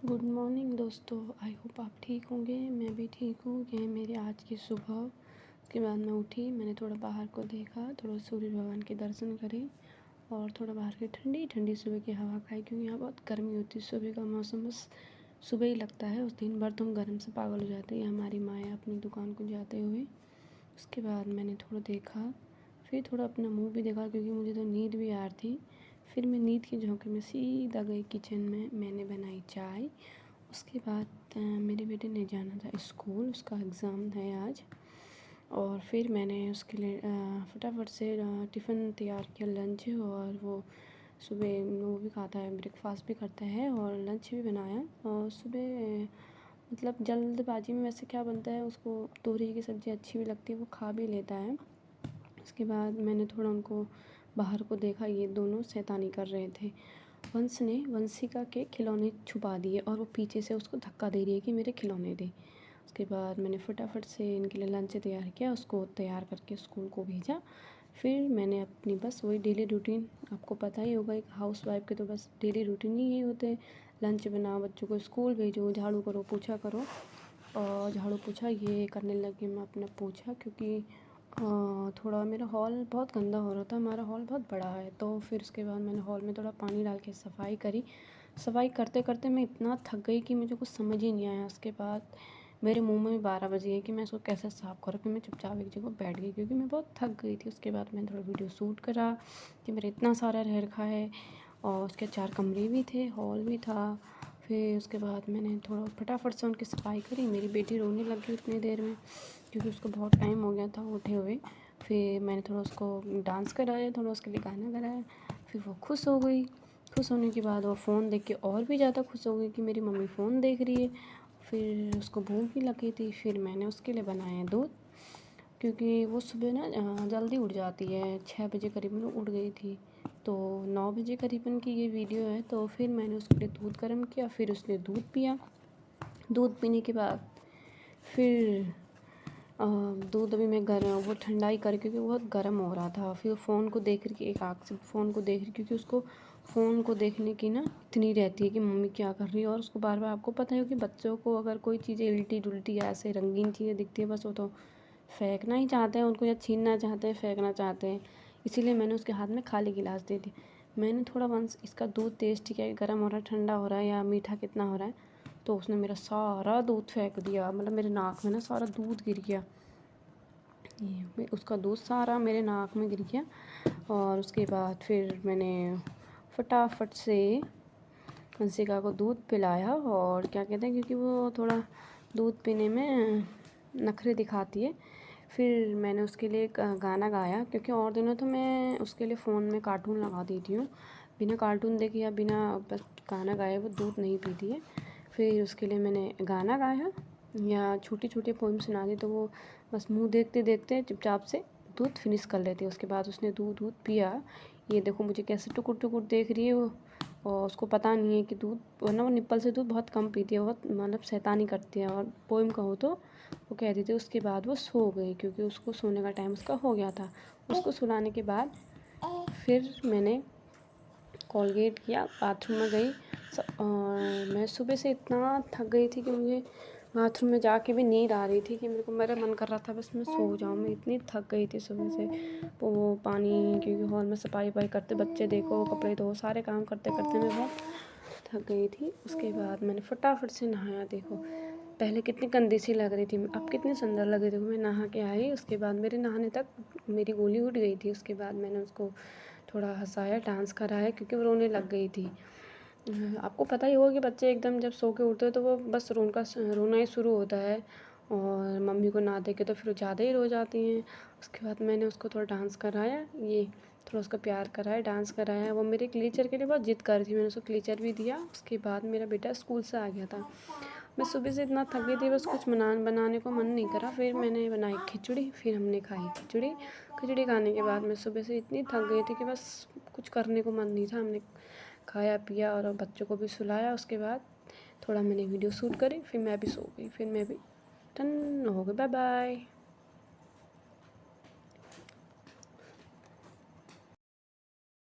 Good morning दोस्तों। I hope आप ठीक होंगे। मैं भी ठीक हूँ। ये मेरी आज की सुबह। उसके बाद मैं उठी, मैंने थोड़ा बाहर को देखा, थोड़ा सूर्य भगवान के दर्शन करे और थोड़ा बाहर की ठंडी ठंडी सुबह की हवा खाई, क्योंकि यहाँ बहुत गर्मी होती है। सुबह का मौसम बस सुबह ही लगता है, उस दिन भर तो हम गर्म से पागल हो जाते हैं। हमारी माँ अपनी दुकान को जाते हुए। उसके बाद मैंने थोड़ा देखा, फिर थोड़ा अपना मुँह भी देखा, क्योंकि मुझे तो नींद भी आ रही थी। फिर मैं नींद के झोंके में सीधा गई किचन में, मैंने बनाई चाय। उसके बाद मेरे बेटे ने जाना था स्कूल, उसका एग्ज़ाम है आज। और फिर मैंने उसके लिए फटाफट से टिफ़िन तैयार किया, लंच। और वो सुबह वो भी खाता है, ब्रेकफास्ट भी करता है और लंच भी बनाया। और सुबह मतलब जल्दबाजी में वैसे क्या बनता है, उसको तोरई की सब्ज़ी अच्छी भी लगती है, वो खा भी लेता है। उसके बाद मैंने थोड़ा उनको बाहर को देखा, ये दोनों शैतानी कर रहे थे। वंश ने वंशिका के खिलौने छुपा दिए और वो पीछे से उसको धक्का दे रही है कि मेरे खिलौने दे। उसके बाद मैंने फटाफट से इनके लिए लंच तैयार किया, उसको तैयार करके स्कूल को भेजा। फिर मैंने अपनी बस वही डेली रूटीन, आपको पता ही होगा, एक हाउसवाइफ के तो बस डेली रूटीन ही यही होते हैं। लंच बनाओ, बच्चों को स्कूल भेजो, झाड़ू करो, पोछा करो। और झाड़ू पोछा ये करने लगी मैं अपना पोछा, क्योंकि थोड़ा मेरा हॉल बहुत गंदा हो रहा था। हमारा हॉल बहुत बड़ा है, तो फिर उसके बाद मैंने हॉल में थोड़ा पानी डाल के सफाई करी। सफाई करते करते मैं इतना थक गई कि मुझे कुछ समझ ही नहीं आया। उसके बाद मेरे मुंह में 12 बज गए कि मैं इसको कैसे साफ़ करूँ। फिर मैं चुपचाप एक जगह बैठ गई, क्योंकि मैं बहुत थक गई थी। उसके बाद मैंने थोड़ा वीडियो शूट करा कि मेरा इतना सारा रह रखा है। और उसके 4 कमरे भी थे, हॉल भी था। फिर उसके बाद मैंने थोड़ा फटाफट से उनकी सफाई करी। मेरी बेटी रोने लग गई उतनी देर में, क्योंकि उसको बहुत टाइम हो गया था उठे हुए। फिर मैंने थोड़ा उसको डांस कराया, थोड़ा उसके लिए गाना गाया। फिर वो खुश हो गई। खुश होने के बाद वो फ़ोन देख के और भी ज़्यादा खुश हो गई कि मेरी मम्मी फ़ोन देख रही है। फिर उसको भूख भी लगी थी। फिर मैंने उसके लिए बनाया दूध, क्योंकि वो सुबह ना जल्दी उठ जाती है, 6 बजे करीबन उठ गई थी। तो 9 बजे करीबन की ये वीडियो है। तो फिर मैंने उसके लिए दूध गर्म किया, फिर उसने दूध पिया। दूध पीने के बाद फिर दूध अभी मैं वो ठंडाई कर, क्योंकि बहुत गर्म हो रहा था। फिर फ़ोन को देख रही, एक आँख से फ़ोन को देख रही, क्योंकि उसको फ़ोन को देखने की ना इतनी रहती है कि मम्मी क्या कर रही है। और उसको बार बार, आपको पता है कि बच्चों को अगर कोई चीज़ें उल्टी डुल्टी या ऐसे रंगीन चीज़ें दिखती है, बस वो तो फेंकना ही चाहते हैं उनको, या छीनना चाहते हैं, फेंकना चाहते हैं। इसीलिए मैंने उसके हाथ में खाली गिलास दे दी। मैंने थोड़ा वंस इसका दूध टेस्ट किया, गर्म हो रहा है, ठंडा हो रहा है, या मीठा कितना हो रहा है। तो उसने मेरा सारा दूध फेंक दिया, मतलब मेरे नाक में ना सारा दूध गिर गया। ये उसका दूध सारा मेरे नाक में गिर गया। और उसके बाद फिर मैंने फटाफट से हंसिका को दूध पिलाया। और क्या कहते हैं, क्योंकि वो थोड़ा दूध पीने में नखरे दिखाती है। फिर मैंने उसके लिए एक गाना गाया, क्योंकि और दिनों तो मैं उसके लिए फ़ोन में कार्टून लगा देती हूँ। बिना कार्टून देखे या बिना बस गाना गाए वो दूध नहीं पीती है। फिर उसके लिए मैंने गाना गाया या छोटी छोटी पोएम सुना दी, तो वो बस मुँह देखते देखते चुपचाप से दूध फिनिश कर लेती है। उसके बाद उसने दूध पिया। ये देखो मुझे कैसे टुकुर टुकुर देख रही है वो। और उसको पता नहीं है कि दूध, वरना वो निप्पल से दूध बहुत कम पीती है, बहुत मतलब शैतानी करती है। और पोएम कहो तो वो कह रही थी। उसके बाद वो सो गई, क्योंकि उसको सोने का टाइम उसका हो गया था। उसको सुलाने के बाद फिर मैंने कोलगेट किया, बाथरूम में गई। और मैं सुबह से इतना थक गई थी कि मुझे बाथरूम में जाके भी नींद आ रही थी, कि मेरा मन कर रहा था बस मैं सो जाऊँ। मैं इतनी थक गई थी सुबह से। वो पानी, क्योंकि हॉल में सफाई वफाई करते, बच्चे देखो, कपड़े धो, सारे काम करते करते मैं बहुत थक गई थी। उसके बाद मैंने फटाफट से नहाया। देखो पहले कितनी गंदी सी लग रही थी, अब कितनी सुंदर लग रही थी। मैं नहा के आई। उसके बाद मेरे नहाने तक मेरी गोली उठ गई थी। उसके बाद मैंने उसको थोड़ा हंसाया, डांस कराया, क्योंकि वो रोने लग गई थी। आपको पता ही होगा कि बच्चे एकदम जब सो के उठते हैं तो वो बस रोना ही शुरू होता है। और मम्मी को ना देखे तो फिर वो ज़्यादा ही रो जाती हैं। उसके बाद मैंने उसको थोड़ा डांस कराया, ये थोड़ा उसका प्यार कराया, डांस कराया। वो मेरे क्लीचर के लिए बहुत जिद कर रही थी, मैंने उसको क्लीचर भी दिया। उसके बाद मेरा बेटा स्कूल से आ गया था। मैं सुबह से इतना थक गई थी, बस कुछ बनाने को मन नहीं करा। फिर मैंने बनाई खिचड़ी, फिर हमने खाई खिचड़ी। खिचड़ी खाने के बाद मैं सुबह से इतनी थक गई थी कि बस कुछ करने को मन नहीं था। हमने खाया पिया और बच्चों को भी सुलाया। उसके बाद थोड़ा मैंने वीडियो शूट करी, फिर मैं भी सो गई। फिर मैं भी टन हो गई। Bye bye.